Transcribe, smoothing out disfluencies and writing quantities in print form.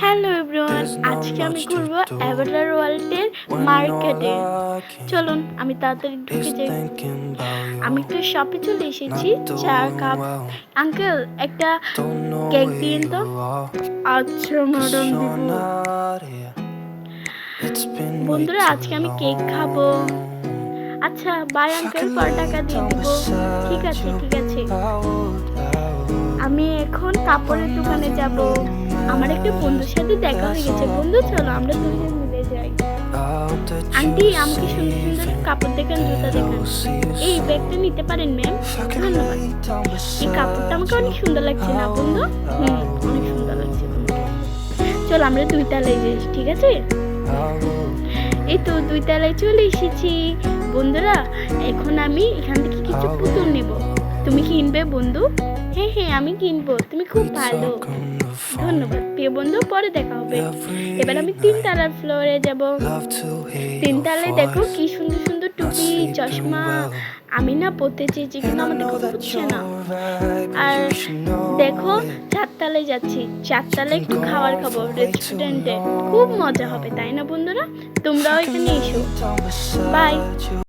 Hello everyone, আজকে আমি ঘুরবো অ্যাভাটার ওয়ার্ল্ডের মার্কেটে। চলুন আমি তাড়াতাড়ি ঢুকে যাই। আমি একটু শপে চলে এসেছি। চা কাপ। আঙ্কেল, একটা কেক দিন তো। আচ্ছা ম্যাডাম, দিব। বন্ধুরা, আজকে আমি কেক খাবো। আচ্ছা বাই আঙ্কেল, পরে টাকা দিয়ে দিব। ঠিক আছে ঠিক আছে। আমি এখন কাপড়ের দোকানে যাব। আমার একটা বন্ধুর সাথে দেখা হয়ে গেছে। বন্ধু, চলো আমরা দুজন মিলে যাই। আন্টি, আমাকে সুন্দর সুন্দর কাপড় দেখান, জুতা দেখান। এই ব্যাগটা নিতে পারেন ম্যাম? ধন্যবাদ। এই কাপড়টা আমাকে অনেক সুন্দর লাগছে না বন্ধু? অনেক সুন্দর লাগছে বন্ধু। চলো আমরা 2 তলায় যাই, ঠিক আছে? এই তো 2 তলায় চলে এসেছি। বন্ধুরা, এখন আমি এখান থেকে কিছু পুতুল নেব। তুমি কিনবে বন্ধু? হ্যাঁ হ্যাঁ, আমি কিনবো। তুমি খুব ভালো। ধন্যবাদ প্রিয় বন্ধু, পরে দেখা হবে। এবার আমি 3 তলার ফ্লোরে যাব। 3 তলায় দেখো কি সুন্দর সুন্দর টুপি, চশমা আমি না পড়তে চেয়েছি, কিন্তু আমার দেখো হচ্ছে না। আর দেখো 4 তলায় যাচ্ছি। 4 তলায় একটু খাবার খাবো রেস্টুরেন্টে। খুব মজা হবে, তাই না বন্ধুরা? তোমরাও এখানে এসো। বাই।